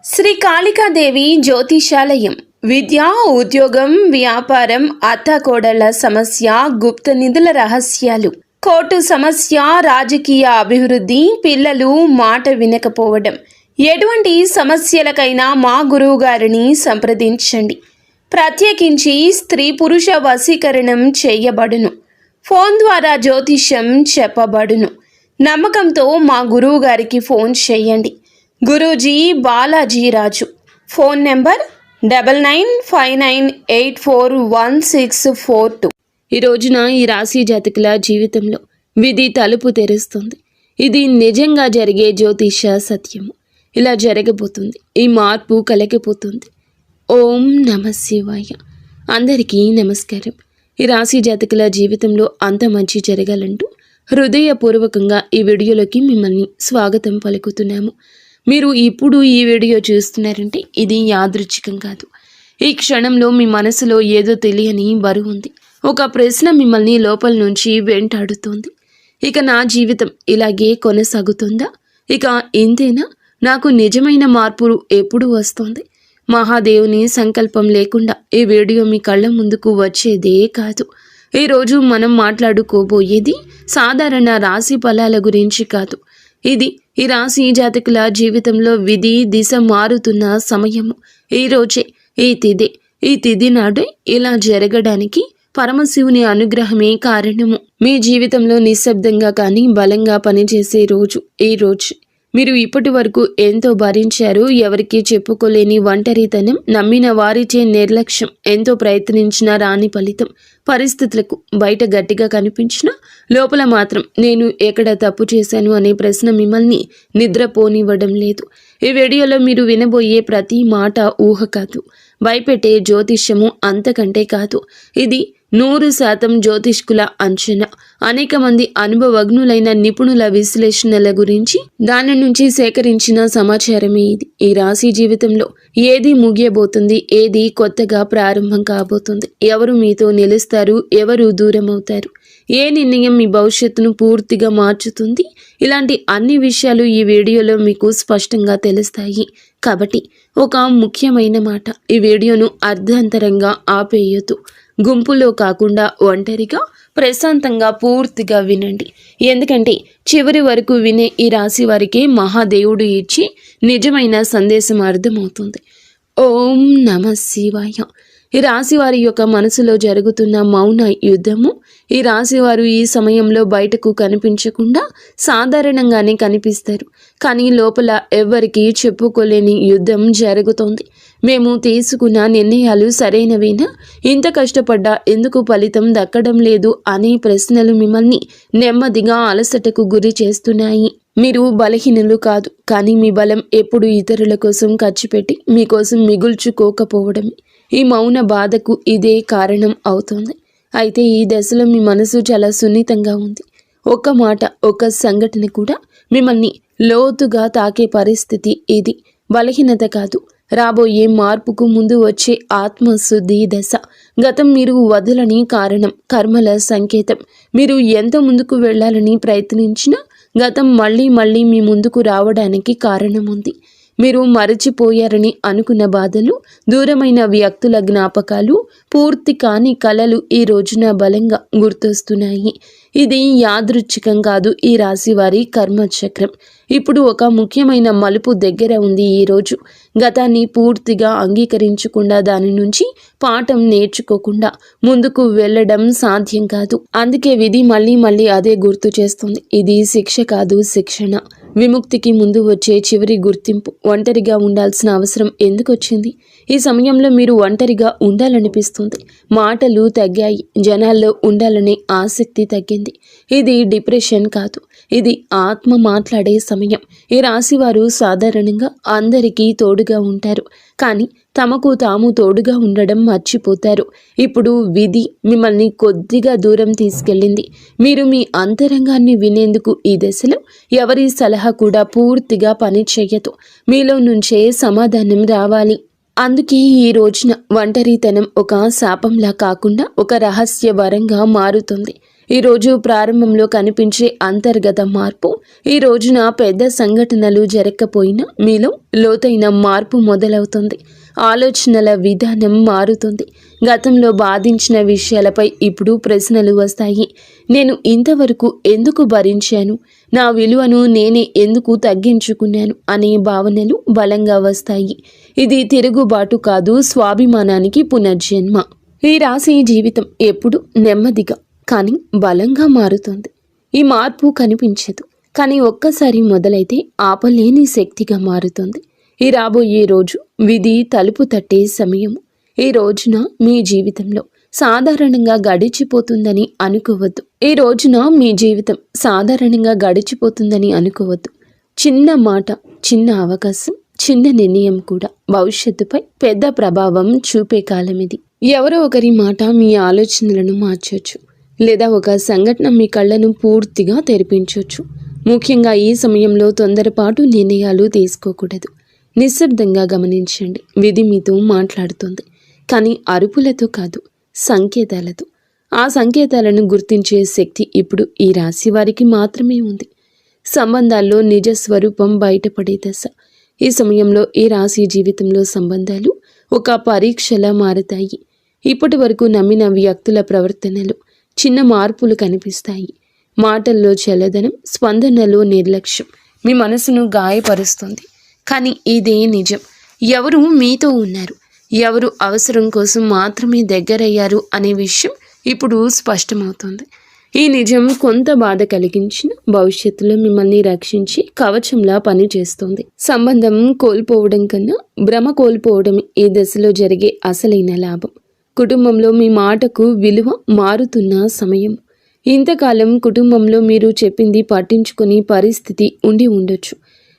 శ్రీ కాళికాదేవి జ్యోతిషాలయం. విద్య, ఉద్యోగం, వ్యాపారం, అత్తాకోడళ్ల సమస్య, గుప్త నిధుల రహస్యాలు, కోర్టు సమస్య, రాజకీయ అభివృద్ధి, పిల్లలు మాట వినకపోవడం, ఎటువంటి సమస్యలకైనా మా గురువు గారిని సంప్రదించండి. ప్రత్యేకించి స్త్రీ పురుష వశీకరణం చేయబడును. ఫోన్ ద్వారా జ్యోతిష్యం చెప్పబడును. నమ్మకంతో మా గురువు గారికి ఫోన్ చేయండి. గురూజీ బాలాజీ రాజు. Phone number 9959841642. ఈ రోజున ఈ రాశి జాతకుల జీవితంలో విధి తలుపు తెరుస్తుంది. ఇది నిజంగా జరిగే జ్యోతిష సత్యము. ఇలా జరగబోతుంది. ఈ మార్పు కలగబోతుంది. ఓం నమ శివాయ. అందరికీ నమస్కారం. ఈ రాశి జాతకుల జీవితంలో అంత మంచి జరగాలంటూ హృదయపూర్వకంగా ఈ వీడియోలోకి మిమ్మల్ని స్వాగతం పలుకుతున్నాము. మీరు ఇప్పుడు ఈ వీడియో చూస్తున్నారంటే ఇది యాదృచ్ఛికం కాదు. ఈ క్షణంలో మీ మనసులో ఏదో తెలియని బరువు ఉంది. ఒక ప్రశ్న మిమ్మల్ని లోపల నుంచి వెంటాడుతోంది. ఇక నా జీవితం ఇలాగే కొనసాగుతుందా? ఇక ఇంతేనా? నాకు నిజమైన మార్పు ఎప్పుడు వస్తుంది? మహాదేవుని సంకల్పం లేకుండా ఈ వీడియో మీ కళ్ళ ముందుకు వచ్చేదే కాదు. ఈరోజు మనం మాట్లాడుకోబోయేది సాధారణ రాశి ఫలాల గురించి కాదు. ఇది ఈ రాశి జాతకుల జీవితంలో విధి దిశ మారుతున్న సమయము. ఈరోజే ఈ తిథి నాడే ఇలా జరగడానికి పరమశివుని అనుగ్రహమే కారణము. మీ జీవితంలో నిశ్శబ్దంగా కానీ బలంగా పనిచేసే రోజు ఈ రోజు. మీరు ఇప్పటి వరకు ఎంతో భరించారు. ఎవరికీ చెప్పుకోలేని ఒంటరితనం, నమ్మిన వారిచే నిర్లక్ష్యం, ఎంతో ప్రయత్నించినా రాని ఫలితం, పరిస్థితులకు బయట గట్టిగా కనిపించినా లోపల మాత్రం నేను ఎక్కడ తప్పు చేశాను అనే ప్రశ్న మిమ్మల్ని నిద్రపోనివ్వడం లేదు. ఈ వీడియోలో మీరు వినబోయే ప్రతి మాట ఊహ కాదు, భయపెట్టే జ్యోతిష్యము అంతకంటే కాదు. ఇది 100% జ్యోతిష్కుల అంచనా, అనేక మంది అనుభవజ్ఞులైన నిపుణుల విశ్లేషణల గురించి దాని నుంచి సేకరించిన సమాచారమే ఇది. ఈ రాశి జీవితంలో ఏది ముగియబోతుంది, ఏది కొత్తగా ప్రారంభం కాబోతుంది, ఎవరు మీతో నిలుస్తారు, ఎవరు దూరం అవుతారు, ఏ నిర్ణయం మీ భవిష్యత్తును పూర్తిగా మార్చుతుంది, ఇలాంటి అన్ని విషయాలు ఈ వీడియోలో మీకు స్పష్టంగా తెలుస్తాయి. కాబట్టి ఒక ముఖ్యమైన మాట, ఈ వీడియోను అర్ధాంతరంగా ఆపేయొద్దు. గుంపులో కాకుండా ఒంటరిగా ప్రశాంతంగా పూర్తిగా వినండి. ఎందుకంటే చివరి వరకు వినే ఈ రాశి వారికి మహాదేవుడు ఇచ్చి నిజమైన సందేశం అర్థమవుతుంది. ఓం నమ శివాయ. ఈ రాశి వారి యొక్క మనసులో జరుగుతున్న మౌన యుద్ధము. ఈ రాశి వారు ఈ సమయంలో బయటకు కనిపించకుండా సాధారణంగానే కనిపిస్తారు, కానీ లోపల ఎవ్వరికీ చెప్పుకోలేని యుద్ధం జరుగుతోంది. మేము తీసుకున్న నిర్ణయాలు సరైనవేనా? ఇంత కష్టపడ్డా ఎందుకు ఫలితం దక్కడం లేదు అనే ప్రశ్నలు మిమ్మల్ని నెమ్మదిగా అలసటకు గురి చేస్తున్నాయి. మీరు బలహీనులు కాదు, కానీ మీ బలం ఎప్పుడు ఇతరుల కోసం ఖర్చు పెట్టి మీకోసం మిగుల్చుకోకపోవడమే. ఈ మౌన బాధకు ఇదే కారణం అవుతుంది. అయితే ఈ దశలో మీ మనసు చాలా సున్నితంగా ఉంది. ఒక్క మాట, ఒక్క సంఘటన కూడా మిమ్మల్ని లోతుగా తాకే పరిస్థితి ఇది. బలహీనత కాదు, రాబోయే మార్పుకు ముందు వచ్చే ఆత్మశుద్ధి దశ. గతం మీరు వదలని కారణం, కర్మల సంకేతం. మీరు ఎంత ముందుకు వెళ్ళాలని ప్రయత్నించినా గతం మళ్ళీ మళ్ళీ మీ ముందుకు రావడానికి కారణం ఉంది. మీరు మరచిపోయారని అనుకున్న బాధలు, దూరమైన వ్యక్తుల జ్ఞాపకాలు, పూర్తి కాని కలలు ఈ రోజున బలంగా గుర్తొస్తున్నాయి. ఇది యాదృచ్ఛికం కాదు, ఈ రాశి వారి కర్మచక్రం ఇప్పుడు ఒక ముఖ్యమైన మలుపు దగ్గర ఉంది. ఈరోజు గతాన్ని పూర్తిగా అంగీకరించకుండా, దాని నుంచి పాఠం నేర్చుకోకుండా ముందుకు వెళ్ళడం సాధ్యం కాదు. అందుకే విధి మళ్ళీ మళ్ళీ అదే గుర్తు చేస్తుంది. ఇది శిక్ష కాదు, శిక్షణ. విముక్తికి ముందు వచ్చే చివరి గుర్తింపు. ఒంటరిగా ఉండాల్సిన అవసరం ఎందుకు వచ్చింది? ఈ సమయంలో మీరు ఒంటరిగా ఉండాలనిపిస్తుంది. మాటలు తగ్గాయి, జనాల్లో ఉండాలనే ఆసక్తి తగ్గింది. ఇది డిప్రెషన్ కాదు, ఇది ఆత్మ మాట్లాడే సమయం. ఈ రాశివారు సాధారణంగా అందరికీ తోడుగా ఉంటారు, కానీ తమకు తాము తోడుగా ఉండడం మర్చిపోతారు. ఇప్పుడు విధి మిమ్మల్ని కొద్దిగా దూరం తీసుకెళ్ళింది. మీరు మీ అంతరంగాన్ని వినేందుకు ఈ దశలో ఎవరి సలహా కూడా పూర్తిగా పని చేయదు. మీలో నుంచే సమాధానం రావాలి. అందుకే ఈ రోజున ఒంటరితనం ఒక శాపంలా కాకుండా ఒక రహస్య వరంగా మారుతుంది. ఈరోజు ప్రారంభంలో కనిపించే అంతర్గత మార్పు ఈ రోజున పెద్ద సంఘటనలు జరగకపోయినా మీలో లోతైన మార్పు మొదలవుతుంది. ఆలోచనల విధానం మారుతుంది. గతంలో బాధించిన విషయాలపై ఇప్పుడు ప్రశ్నలు వస్తాయి. నేను ఇంతవరకు ఎందుకు భరించాను? నా విలువను నేనే ఎందుకు తగ్గించుకున్నాను అనే భావనలు బలంగా వస్తాయి. ఇది తిరుగుబాటు కాదు, స్వాభిమానానికి పునర్జన్మ. ఈ రాశి జీవితం ఎప్పుడు నెమ్మదిగా కానీ బలంగా మారుతుంది. ఈ మార్పు కనిపించదు, కానీ ఒక్కసారి మొదలైతే ఆపలేని శక్తిగా మారుతుంది. ఈ రాబోయే రోజు విధి తలుపు తట్టే సమయము. ఈ రోజున మీ జీవితంలో సాధారణంగా గడిచిపోతుందని అనుకోవద్దు. ఈ రోజున మీ జీవితం సాధారణంగా గడిచిపోతుందని అనుకోవద్దు. చిన్న మాట, చిన్న అవకాశం, చిన్న నిర్ణయం కూడా భవిష్యత్తుపై పెద్ద ప్రభావం చూపే కాలం ఇది. ఎవరో ఒకరి మాట మీ ఆలోచనలను మార్చొచ్చు, లేదా ఒక సంఘటన మీ కళ్ళను పూర్తిగా తెరిపించవచ్చు. ముఖ్యంగా ఈ సమయంలో తొందరపాటు నిర్ణయాలు తీసుకోకూడదు. నిశ్శబ్దంగా గమనించండి. విధి మీతో మాట్లాడుతుంది, కానీ అరుపులతో కాదు, సంకేతాలతో. ఆ సంకేతాలను గుర్తించే శక్తి ఇప్పుడు ఈ రాశి వారికి మాత్రమే ఉంది. సంబంధాల్లో నిజ స్వరూపం బయటపడే దశ. ఈ సమయంలో ఈ రాశి జీవితంలో సంబంధాలు ఒక పరీక్షలా మారతాయి. ఇప్పటి వరకు నమ్మిన వ్యక్తుల ప్రవర్తనలు చిన్న మార్పులు కనిపిస్తాయి. మాటల్లో చల్లదనం, స్పందనలో నిర్లక్ష్యం మీ మనసును గాయపరుస్తుంది. కానీ ఇదే నిజం. ఎవరు మీతో ఉన్నారు, ఎవరు అవసరం కోసం మాత్రమే దగ్గరయ్యారు అనే విషయం ఇప్పుడు స్పష్టమవుతుంది. ఈ నిజం కొంత బాధ కలిగించిన భవిష్యత్తులో మిమ్మల్ని రక్షించి కవచంలా పనిచేస్తుంది. సంబంధం కోల్పోవడం కన్నా భ్రమ కోల్పోవడం ఈ దశలో జరిగే అసలైన లాభం. కుటుంబంలో మీ మాటకు విలువ మారుతున్న సమయం. ఇంతకాలం కుటుంబంలో మీరు చెప్పింది పట్టించుకునే పరిస్థితి ఉండి ఉండొచ్చు.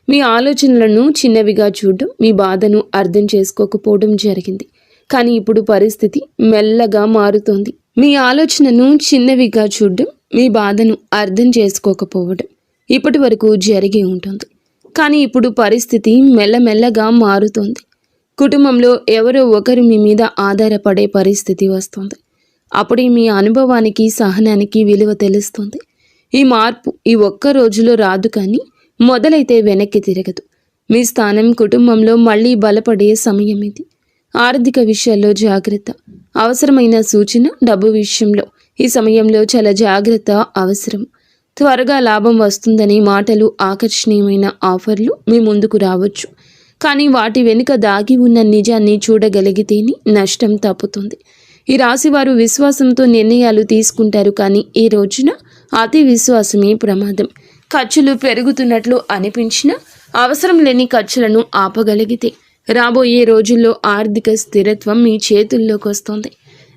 మీ ఆలోచనలను చిన్నవిగా చూడడం, మీ బాధను అర్థం చేసుకోకపోవడం జరిగింది. కానీ ఇప్పుడు పరిస్థితి మెల్లగా మారుతోంది. మీ ఆలోచనను చిన్నవిగా చూడడం, మీ బాధను అర్థం చేసుకోకపోవడం ఇప్పటి వరకు జరిగి ఉంటుంది. కానీ ఇప్పుడు పరిస్థితి మెల్లమెల్లగా మారుతోంది. కుటుంబంలో ఎవరో ఒకరు మీ మీద ఆధారపడే పరిస్థితి వస్తుంది. అప్పుడే మీ అనుభవానికి, సహనానికి విలువ తెలుస్తుంది. ఈ మార్పు ఈ ఒక్క రోజులో రాదు, కానీ మొదలైతే వెనక్కి తిరగదు. మీ స్థానం కుటుంబంలో మళ్ళీ బలపడే సమయం ఇది. ఆర్థిక విషయాల్లో జాగ్రత్త. అవసరమైన సూచన డబ్బు విషయంలో ఈ సమయంలో చాలా జాగ్రత్త అవసరం. త్వరగా లాభం వస్తుందనే మాటలు, ఆకర్షణీయమైన ఆఫర్లు మీ ముందుకు రావచ్చు. కానీ వాటి వెనుక దాగి ఉన్న నిజాన్ని చూడగలిగితేనే నష్టం తప్పుతుంది. ఈ రాశివారు విశ్వాసంతో నిర్ణయాలు తీసుకుంటారు, కానీ ఈ రోజున అతి విశ్వాసమే ప్రమాదం. ఖర్చులు పెరుగుతున్నట్లు అనిపించినా అవసరం లేని ఖర్చులను ఆపగలిగితే రాబోయే రోజుల్లో ఆర్థిక స్థిరత్వం మీ చేతుల్లోకి వస్తుంది.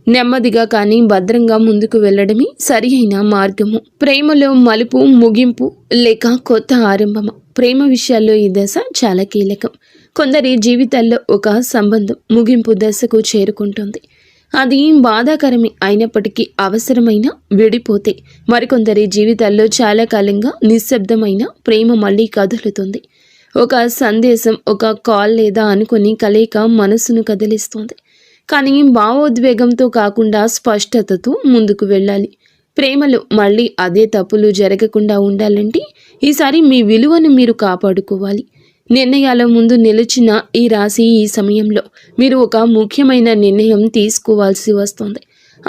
నెమ్మదిగా కానీ భద్రంగా ముందుకు వెళ్ళడమే సరి అయిన మార్గము. ప్రేమలో మలుపు, ముగింపు లేక కొత్త ఆరంభము. ప్రేమ విషయాల్లో ఈ దశ చాలా కీలకం. కొందరి జీవితాల్లో ఒక సంబంధం ముగింపు దశకు చేరుకుంటుంది. అది బాధాకరమే అయినప్పటికీ అవసరమైన విడిపోతే మరికొందరి జీవితాల్లో చాలా కాలంగా నిశ్శబ్దమైన ప్రేమ మళ్ళీ కదులుతుంది. ఒక సందేశం, ఒక కాల్ లేదా అనుకుని కలయిక మనసును కదిలిస్తుంది. కానీ భావోద్వేగంతో కాకుండా స్పష్టతతో ముందుకు వెళ్ళాలి. ప్రేమలో మళ్ళీ అదే తప్పులు జరగకుండా ఉండాలంటే ఈసారి మీ విలువను మీరు కాపాడుకోవాలి. నిర్ణయాల ముందు నిలిచిన ఈ రాశి ఈ సమయంలో మీరు ఒక ముఖ్యమైన నిర్ణయం తీసుకోవాల్సి వస్తుంది.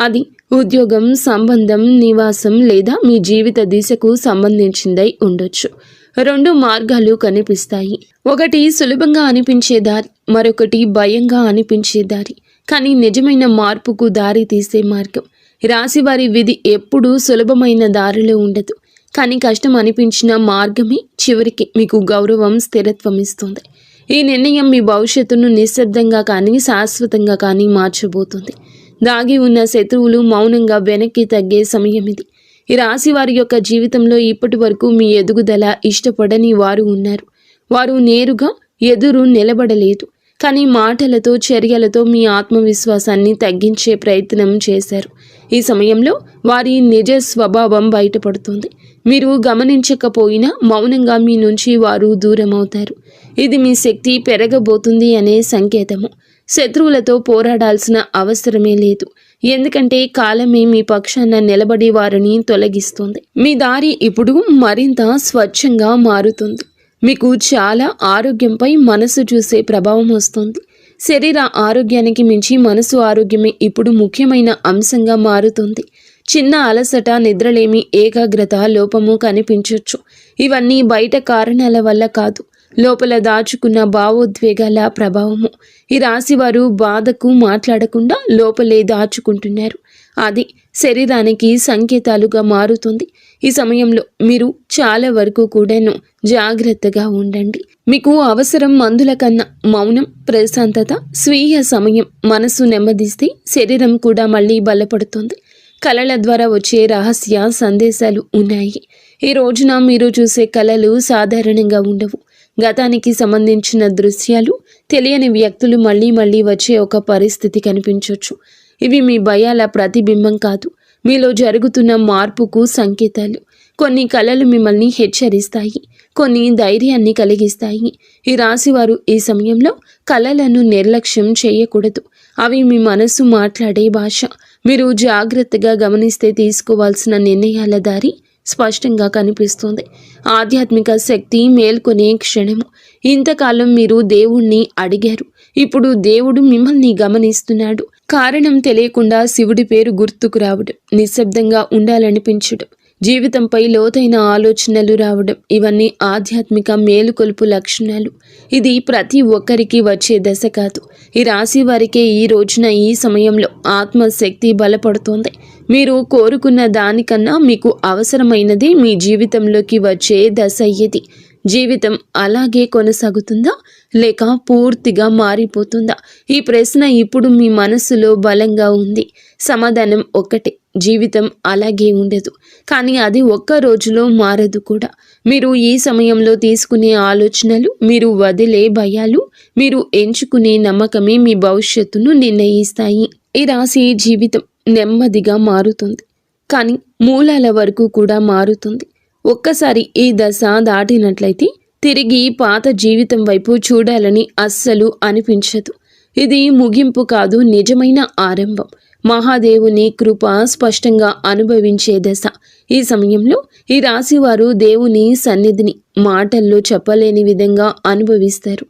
అది ఉద్యోగం, సంబంధం, నివాసం లేదా మీ జీవిత దిశకు సంబంధించిందై ఉండొచ్చు. 2 మార్గాలు కనిపిస్తాయి. ఒకటి సులభంగా అనిపించే దారి, మరొకటి భయంగా అనిపించే దారి. కానీ నిజమైన మార్పుకు దారి తీసే మార్గం. రాశివారి విధి ఎప్పుడూ సులభమైన దారిలో ఉండదు. కానీ కష్టం అనిపించిన మార్గమే చివరికి మీకు గౌరవం, స్థిరత్వం ఇస్తుంది. ఈ నిర్ణయం మీ భవిష్యత్తును నిశ్శబ్దంగా కానీ శాశ్వతంగా కానీ మార్చబోతుంది. దాగి ఉన్న శత్రువులు మౌనంగా వెనక్కి తగ్గే సమయం ఇది. ఈ రాశి వారి యొక్క జీవితంలో ఇప్పటి వరకు మీ ఎదుగుదల ఇష్టపడని వారు ఉన్నారు. వారు నేరుగా ఎదురు నిలబడలేదు, కానీ మాటలతో, చర్యలతో మీ ఆత్మవిశ్వాసాన్ని తగ్గించే ప్రయత్నం చేశారు. ఈ సమయంలో వారి నిజ స్వభావం బయటపడుతుంది. మీరు గమనించకపోయినా మౌనంగా మీ నుంచి వారు దూరం అవుతారు. ఇది మీ శక్తి పెరగబోతుంది అనే సంకేతము. శత్రువులతో పోరాడాల్సిన అవసరమే లేదు. ఎందుకంటే కాలమే మీ పక్షాన నిలబడి వారిని తొలగిస్తుంది. మీ దారి ఇప్పుడు మరింత స్వచ్ఛంగా మారుతుంది. మీకు చాలా ఆరోగ్యంపై మనసు చూసే ప్రభావం వస్తుంది. శరీర ఆరోగ్యానికి మించి మనసు ఆరోగ్యమే ఇప్పుడు ముఖ్యమైన అంశంగా మారుతుంది. చిన్న అలసట, నిద్రలేమి, ఏకాగ్రత లోపము కనిపించవచ్చు. ఇవన్నీ బయట కారణాల వల్ల కాదు, లోపల దాచుకున్న భావోద్వేగాల ప్రభావము. ఈ రాశివారు బాధకు మాట్లాడకుండా లోపలే దాచుకుంటున్నారు. అది శరీరానికి సంకేతాలుగా మారుతుంది. ఈ సమయంలో మీరు చాలా వరకు కూడాను జాగ్రత్తగా ఉండండి. మీకు అవసరం మందుల కన్నా మౌనం, ప్రశాంతత, స్వీయ సమయం. మనసు నెమ్మదిస్తే శరీరం కూడా మళ్ళీ బలపడుతుంది. కళల ద్వారా వచ్చే రహస్య సందేశాలు ఉన్నాయి. ఈ రోజున మీరు చూసే కళలు సాధారణంగా ఉండవు. గతానికి సంబంధించిన దృశ్యాలు, తెలియని వ్యక్తులు మళ్ళీ మళ్ళీ వచ్చే ఒక పరిస్థితి కనిపించవచ్చు. ఇవి మీ భయాల ప్రతిబింబం కాదు, మీలో జరుగుతున్న మార్పుకు సంకేతాలు. కొన్ని కళలు మిమ్మల్ని హెచ్చరిస్తాయి, కొన్ని ధైర్యాన్ని కలిగిస్తాయి. ఈ రాశివారు ఈ సమయంలో కళలను నిర్లక్ష్యం చేయకూడదు. అవి మీ మనసు మాట్లాడే భాష. మీరు జాగ్రత్తగా గమనిస్తే తీసుకోవాల్సిన నిర్ణయాల దారి స్పష్టంగా కనిపిస్తుంది. ఆధ్యాత్మిక శక్తి మేల్కొనే క్షణము. ఇంతకాలం మీరు దేవుణ్ణి అడిగారు, ఇప్పుడు దేవుడు మిమ్మల్ని గమనిస్తున్నాడు. కారణం తెలియకుండా శివుడి పేరు గుర్తుకు రావడం, నిశ్శబ్దంగా ఉండాలనిపించడం, జీవితంపై లోతైన ఆలోచనలు రావడం, ఇవన్నీ ఆధ్యాత్మిక మేలుకొలుపు లక్షణాలు. ఇది ప్రతి ఒక్కరికి వచ్చే దశ కాదు. ఈ రాశి వారికే ఈ రోజున ఈ సమయంలో ఆత్మశక్తి బలపడుతోంది. మీరు కోరుకున్న దానికన్నా మీకు అవసరమైనది మీ జీవితంలోకి వచ్చే దశ ఇది. జీవితం అలాగే కొనసాగుతుందా లేక పూర్తిగా మారిపోతుందా? ఈ ప్రశ్న ఇప్పుడు మీ మనస్సులో బలంగా ఉంది. సమాధానం ఒక్కటే, జీవితం అలాగే ఉండదు. కానీ అది ఒక్క రోజులో మారదు కూడా. మీరు ఈ సమయంలో తీసుకునే ఆలోచనలు, మీరు వదిలే భయాలు, మీరు ఎంచుకునే నమ్మకమే మీ భవిష్యత్తును నిర్ణయిస్తాయి. ఈ రాశి జీవితం నెమ్మదిగా మారుతుంది, కానీ మూలాల వరకు కూడా మారుతుంది. ఒక్కసారి ఈ దశ దాటినట్లయితే తిరిగి పాత జీవితం వైపు చూడాలని అస్సలు అనిపించదు. ఇది ముగింపు కాదు, నిజమైన ఆరంభం. మహాదేవుని కృప స్పష్టంగా అనుభవించే దశ. ఈ సమయంలో ఈ రాశివారు దేవుని సన్నిధిని మాటల్లో చెప్పలేని విధంగా అనుభవిస్తారు.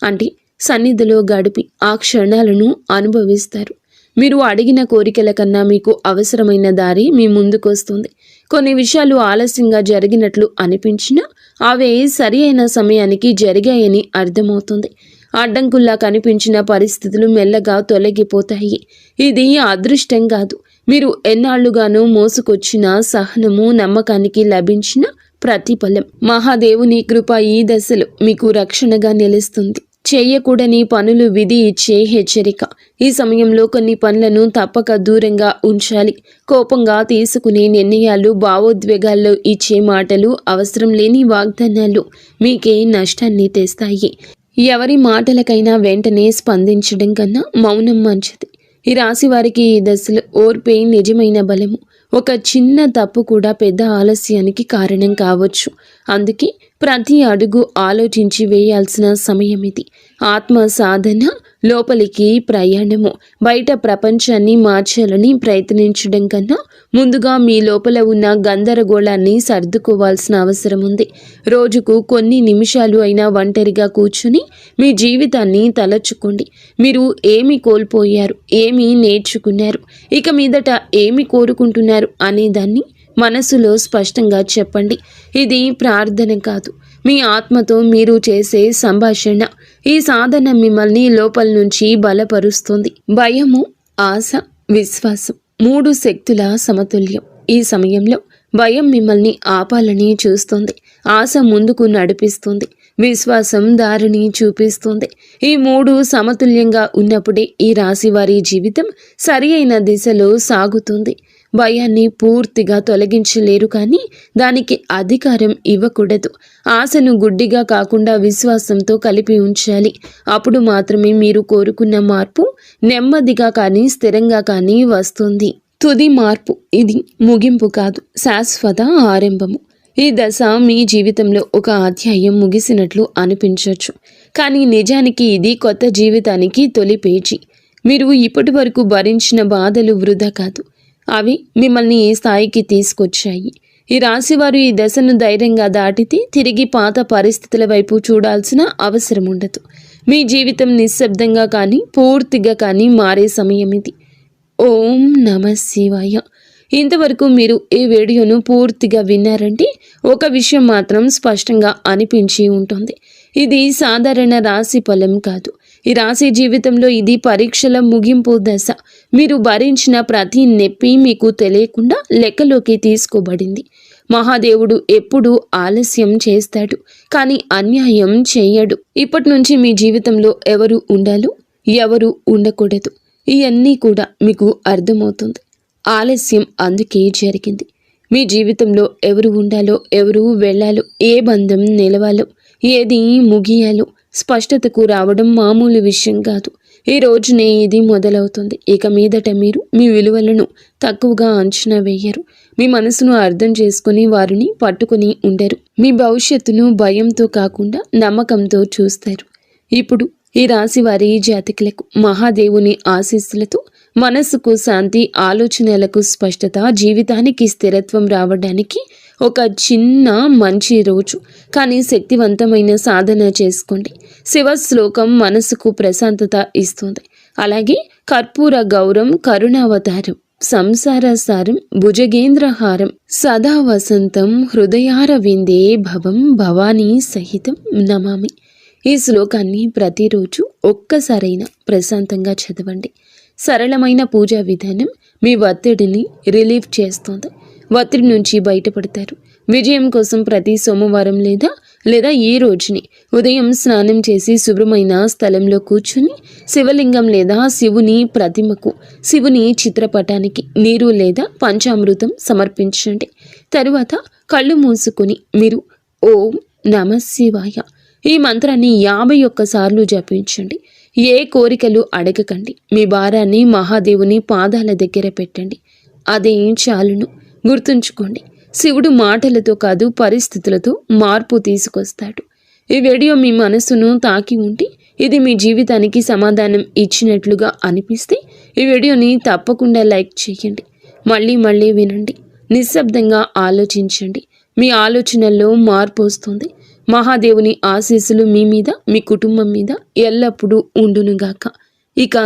అంటే సన్నిధిలో గడిపి ఆ క్షణాలను అనుభవిస్తారు. మీరు అడిగిన కోరికల కన్నా మీకు అవసరమైన దారి మీ ముందుకొస్తుంది. కొన్ని విషయాలు ఆలస్యంగా జరిగినట్లు అనిపించినా అవే సరి అయిన సమయానికి జరిగాయని అర్థమవుతుంది. అడ్డంకుల్లా కనిపించిన పరిస్థితులు మెల్లగా తొలగిపోతాయి. ఇది అదృష్టం కాదు, మీరు ఎన్నాళ్లుగానూ మోసుకొచ్చిన సహనము, నమ్మకానికి లభించిన ప్రతిఫలం. మహాదేవుని కృప ఈ దశలో మీకు రక్షణగా నిలుస్తుంది. చేయకూడని పనులు విధి ఇచ్చే హెచ్చరిక. ఈ సమయంలో కొన్ని పనులను తప్పక దూరంగా ఉంచాలి. కోపంగా తీసుకునే నిర్ణయాలు, భావోద్వేగాల్లో ఇచ్చే మాటలు, అవసరం లేని వాగ్దానాలు మీకే నష్టాన్ని తెస్తాయి. ఎవరి మాటలకైనా వెంటనే స్పందించడం కన్నా మౌనం మంచిది. ఈ రాశి వారికి ఈ దశలో ఓర్పే నిజమైన బలము. ఒక చిన్న తప్పు కూడా పెద్ద ఆలస్యానికి కారణం కావచ్చు. అందుకే ప్రతి అడుగు ఆలోచించి వేయాల్సిన సమయం ఇది. ఆత్మ సాధన, లోపలికి ప్రయాణము. బయట ప్రపంచాన్ని మార్చాలని ప్రయత్నించడం కన్నా ముందుగా మీ లోపల ఉన్న గందరగోళాన్ని సర్దుకోవాల్సిన అవసరం ఉంది. రోజుకు కొన్ని నిమిషాలు అయినా ఒంటరిగా కూర్చుని మీ జీవితాన్ని తలచుకోండి. మీరు ఏమి కోల్పోయారు, ఏమి నేర్చుకున్నారు, ఇక మీదట ఏమి కోరుకుంటున్నారు అనేదాన్ని మనసులో స్పష్టంగా చెప్పండి. ఇది ప్రార్థన కాదు, మీ ఆత్మతో మీరు చేసే సంభాషణ. ఈ సాధన మిమ్మల్ని లోపల నుంచి బలపరుస్తుంది. భయము, ఆశ, విశ్వాసం, మూడు శక్తుల సమతుల్యం. ఈ సమయంలో భయం మిమ్మల్ని ఆపాలని చూస్తుంది, ఆశ ముందుకు నడిపిస్తుంది, విశ్వాసం దారిని చూపిస్తుంది. ఈ మూడు సమతుల్యంగా ఉన్నప్పుడే ఈ రాశి వారి జీవితం సరి అయిన దిశలో సాగుతుంది. భయాన్ని పూర్తిగా తొలగించలేరు, కానీ దానికి అధికారం ఇవ్వకూడదు. ఆశను గుడ్డిగా కాకుండా విశ్వాసంతో కలిపి ఉంచాలి. అప్పుడు మాత్రమే మీరు కోరుకున్న మార్పు నెమ్మదిగా కానీ స్థిరంగా కానీ వస్తుంది. తుది మార్పు ఇది ముగింపు కాదు, శాశ్వత ఆరంభము. ఈ దశ మీ జీవితంలో ఒక అధ్యాయం ముగిసినట్లు అనిపించవచ్చు, కానీ నిజానికి ఇది కొత్త జీవితానికి తొలి పేజీ. మీరు ఇప్పటి వరకు భరించిన బాధలు వృధా కాదు. అవి మిమ్మల్ని ఈ స్థాయికి తీసుకొచ్చాయి. ఈ రాశివారు ఈ దశను ధైర్యంగా దాటితే తిరిగి పాత పరిస్థితుల వైపు చూడాల్సిన అవసరం ఉండదు. మీ జీవితం నిశ్శబ్దంగా కానీ పూర్తిగా కానీ మారే సమయం ఇది. ఓం నమః శివాయ. ఇంతవరకు మీరు ఈ వీడియోను పూర్తిగా విన్నారంటే ఒక విషయం మాత్రం స్పష్టంగా అనిపించి ఉంటుంది. ఇది సాధారణ రాశి ఫలం కాదు. ఈ రాశి జీవితంలో ఇది పరీక్షల ముగింపు దశ. మీరు భరించిన ప్రతి నొప్పి మీకు తెలియకుండా లెక్కలోకి తీసుకోబడింది. మహాదేవుడు ఎప్పుడూ ఆలస్యం చేస్తాడు, కానీ అన్యాయం చేయడు. ఇప్పటి నుంచి మీ జీవితంలో ఎవరు ఉండాలో ఎవరు ఉండకూడదు ఇవన్నీ కూడా మీకు అర్థమవుతుంది. ఆలస్యం అందుకే జరిగింది. మీ జీవితంలో ఎవరు ఉండాలో ఎవరు వెళ్ళాలో ఏ బంధం నిలవాలో ఏది ముగియాలో స్పష్టతకు రావడం మామూలు విషయం కాదు. ఈ రోజునే ఇది మొదలవుతుంది. ఇక మీదట మీరు మీ విలువలను తక్కువగా అంచనా వేయరు. మీ మనసును అర్థం చేసుకుని వారిని పట్టుకుని ఉండరు. మీ భవిష్యత్తును భయంతో కాకుండా నమ్మకంతో చూస్తారు. ఇప్పుడు ఈ రాశి వారి జాతకులకు మహాదేవుని ఆశీస్సులతో మనసుకు శాంతి, ఆలోచనలకు స్పష్టత, జీవితానికి స్థిరత్వం రావడానికి ఒక చిన్న మంచి రోజు. కానీ శక్తివంతమైన సాధన చేసుకోండి. శివ శ్లోకం మనసుకు ప్రశాంతత ఇస్తుంది. అలాగే కర్పూర గౌరం కరుణావతారం సంసార సారం భుజగేంద్రహారం సదా వసంతం హృదయార విందే భవం భవానీ సహితం నమామి. ఈ శ్లోకాన్ని ప్రతిరోజు ఒక్కసారైనా ప్రశాంతంగా చదవండి. సరళమైన పూజా విధానం మీ ఒత్తిడిని రిలీఫ్ చేస్తుంది. ఒత్తిడి నుంచి బయటపడతారు. విజయం కోసం ప్రతి సోమవారం లేదా ఈ రోజుని ఉదయం స్నానం చేసి శుభ్రమైన స్థలంలో కూర్చుని శివలింగం లేదా శివుని ప్రతిమకు, శివుని చిత్రపటానికి నీరు లేదా పంచామృతం సమర్పించండి. తరువాత కళ్ళు మూసుకుని మీరు ఓం నమః శివాయ ఈ మంత్రాన్ని 51 సార్లు జపించండి. ఏ కోరికలు అడగకండి. మీ భారాన్ని మహాదేవుని పాదాల దగ్గర పెట్టండి. అదేం చాలును. గుర్తుంచుకోండి, శివుడు మాటలతో కాదు పరిస్థితులతో మార్పు తీసుకొస్తాడు. ఈ వీడియో మీ మనసును తాకి ఉంటే, ఇది మీ జీవితానికి సమాధానం ఇచ్చినట్లుగా అనిపిస్తే ఈ వీడియోని తప్పకుండా లైక్ చేయండి. మళ్ళీ వినండి. నిశ్శబ్దంగా ఆలోచించండి. మీ ఆలోచనల్లో మార్పు వస్తుంది. మహాదేవుని ఆశీస్సులు మీ మీద, మీ కుటుంబం మీద ఎల్లప్పుడూ ఉండునుగాక. ఇక